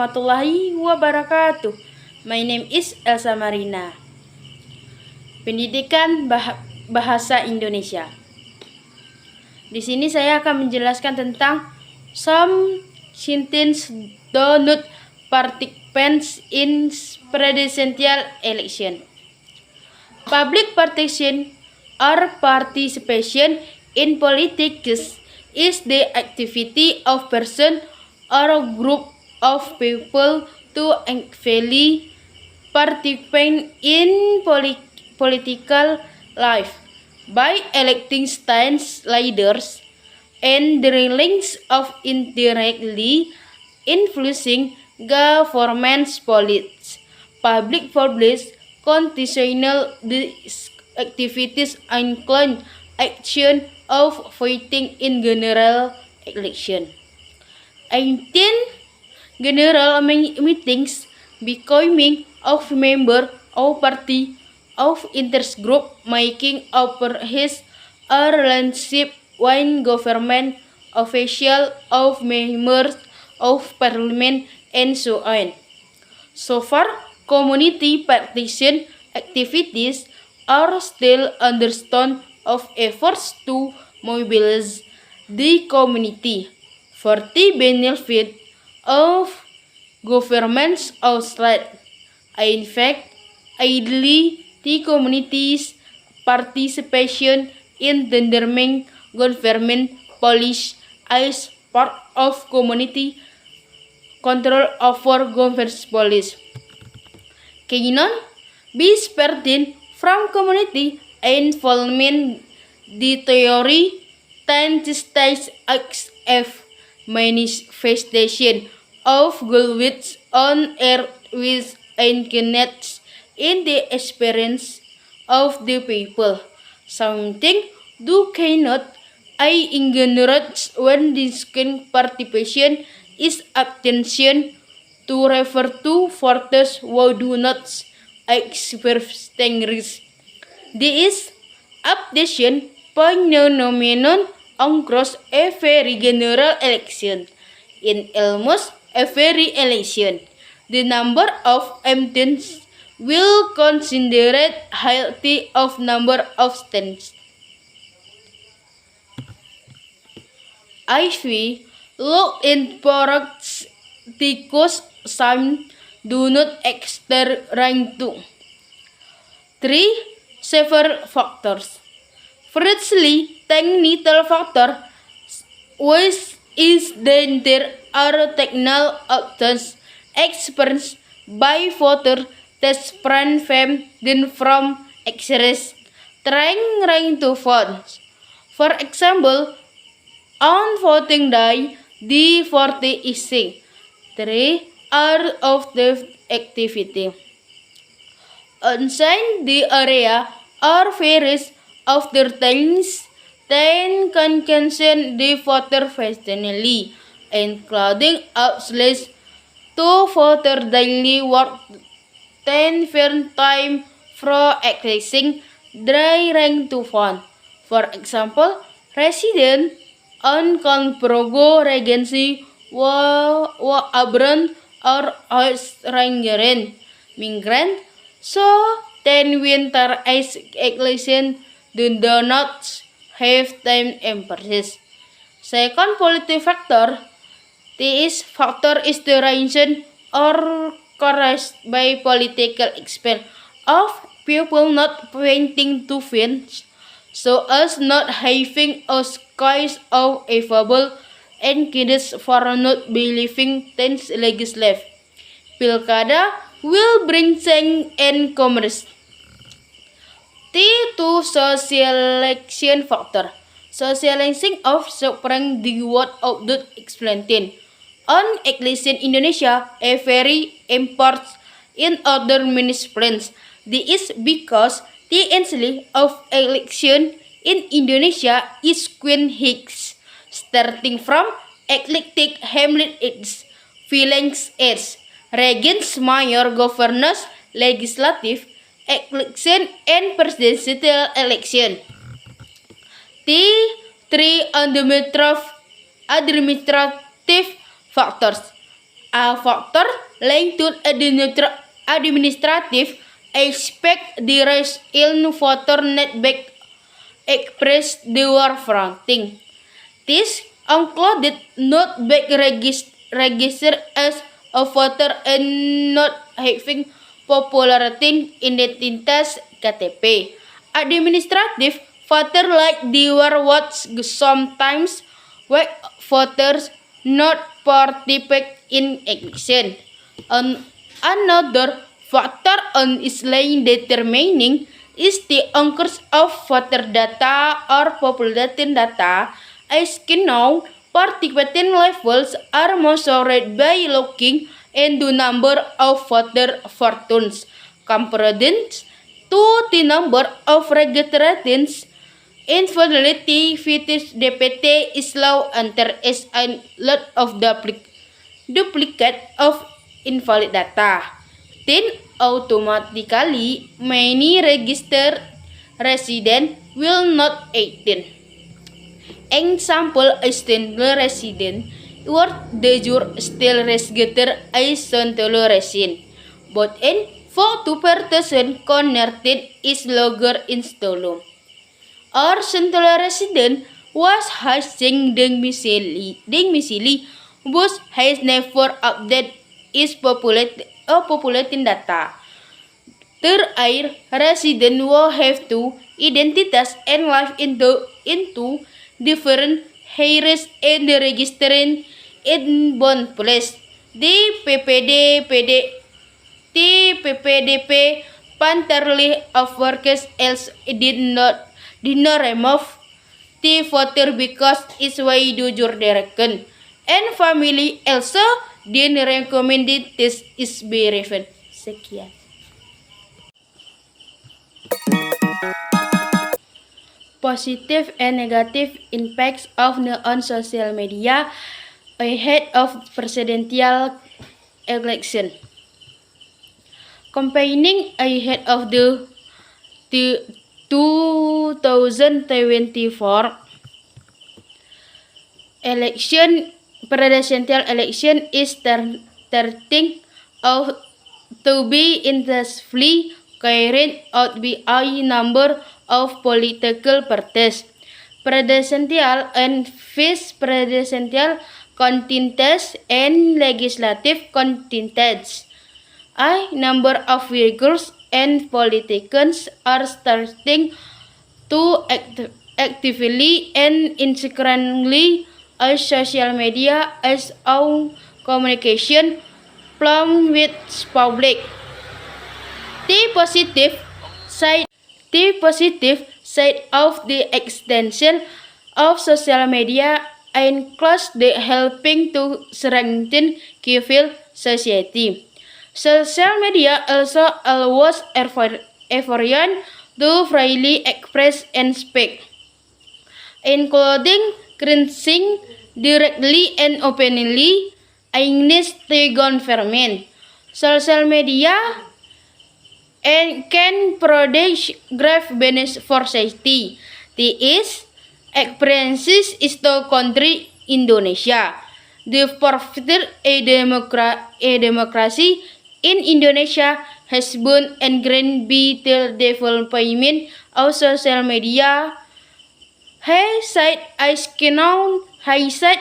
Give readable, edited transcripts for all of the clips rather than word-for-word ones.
warahmatullahi wabarakatuh. My name is Elsa Marina. Pendidikan Bahasa Indonesia. Di sini saya akan menjelaskan tentang some sentences do not participate in presidential election. Public participation or participation in politics is the activity of person or a group of people to actively participate in political life by electing stands leaders and the links of indirectly influencing government's policies. Public constitutional activities include action of voting in general election. 18 general meetings becoming of member of party of interest group making over his relationship when government official of members of parliament and so on. So far, community participation activities are still understood of efforts to mobilize the community for the benefit of governments outside. In fact, ideally, the community's participation in determining government policy as part of community control over government policy cannot be spared from community involvement. The theory tends acts as manifestation of goodwill on earth which incarnates in the experience of the people. Something do cannot ignorate when this participation is attention to refer to forces who do not experience. This updation phenomenon across a very general election. In almost every election, the number of empties will consider healthy of number of stands. If we look in practice, some do not extend to 3 several factors. Firstly, technical factor, which is that there are technical options experienced by voters that prevent them from trying to vote. For example, on voting day, the vote is 3 hours of the activity. Inside the area are various other things that can concern the voter personally, including access to voter daily work, time for accessing dry to vote. For example, resident on Progo Regency Abron or Ausrangeren migrant so then winter ice election do not have time emphasis. Second political factor, this factor is the reason or caused by political experience of people not wanting to fence, so as not having a choice of available and kids for not believing things legislative. Pilkada will bring change and commerce. T2 socialization factor. Socializing of spring the word of the explained. On election Indonesia, a very important in other municipalities. This is because the entry of election in Indonesia is Queen Hicks, starting from eclectic hamlet its feelings as regents, mayor, governors, legislative, election, and presidential election. The 3 administrative factors. A factor linked to administrative aspect the rise in voter netback expressed the war fronting. This included not being registered as a voter and not having popularity identitas KTP. Administrative voter like the war was sometimes where voters not participate in election. Another factor on Islam determining is the anchors of voter data or population data. As can know, participation levels are measured by looking into number of voter fortunes compared to the number of registrations. Infidelity with DPT is low and there is a lot of duplicate of invalid data. Then automatically many registered resident will not 18. Example, a still resident or de jure still registered as Santolo resident. But in 42% converted is longer installed. Or Santolo resident was hashing domicile but has never updated its populating data. Terakhir, resident will have to identitas and live into different areas and registering in one place. The PPDP pantarly of workers else did not remove the voter because it's way do your direction. And family also didn't recommend this is be referred. Sekian. Positive and negative impacts of on social media ahead of presidential election. Campaigning ahead of the 2024 presidential election is starting out to be intensively carried out by a number of political parties. Presidential and vice presidential candidates and legislative candidates. A number of figures and politicians are starting to actively and increasingly use social media as a communication platform with public. The positive side of the extension of social media includes the helping to strengthen civil society. Social media also allows everyone to freely express and speak, including criticising directly and openly against the government. Social media and can produce grave benefits for society. This experiences is the country Indonesia. The forfeited a democracy in Indonesia has been ingrained by the development of social media.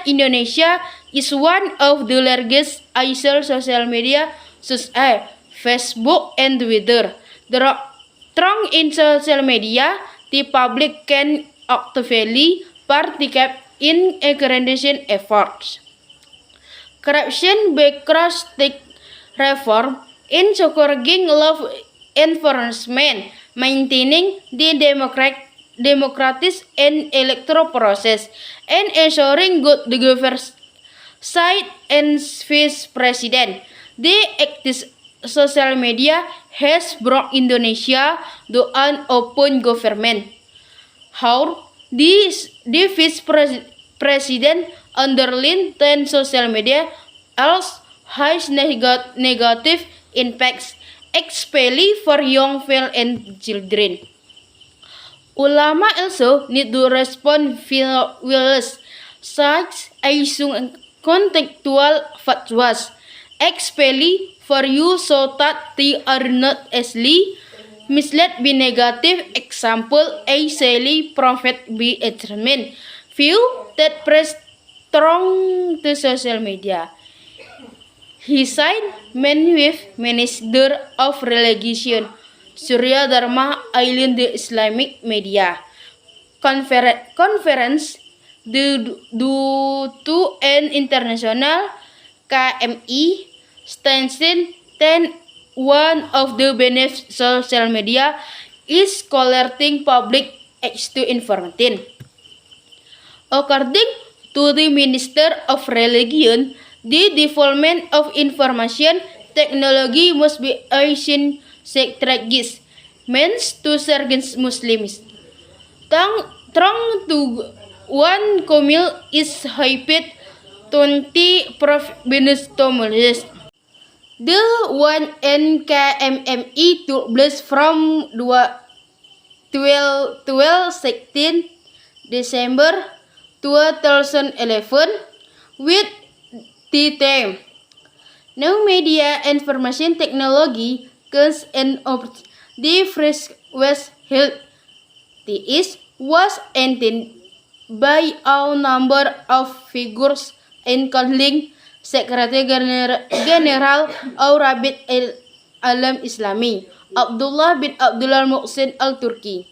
Indonesia is one of the largest social media such as Facebook and Twitter. Strong in social media, the public can actively participate in accreditation efforts. Corruption background reform in encouraging law enforcement, maintaining the democratic and electoral process, and ensuring good governance and vice president. The active social media has brought Indonesia to an open government. How the vice president underlined that social media also has negative impacts, especially for young people and children. Ulama also need to respond with such as contextual fatwas. Especially for you so that they are not easily misled by negative example easily profit by determined view that press strong to social media. He signed men with Minister of Religion Surya Dharma Island the Islamic Media Conference due to an international KMI Stanson 10. One of the benefits of social media is collecting public access to information. According to the Minister of Religion, the development of information technology must be Asian strategies means to serve Muslims. Trong to one comil is hyped 20 province tomorrows. The one NKMMI took place from 16 December 2011 with the theme New Media Information Technology Cause and the first was held. This was attended by a number of figures including Secretary General Rabit Alam Islami, Abdullah bin Abdullah Muhsin Al-Turki,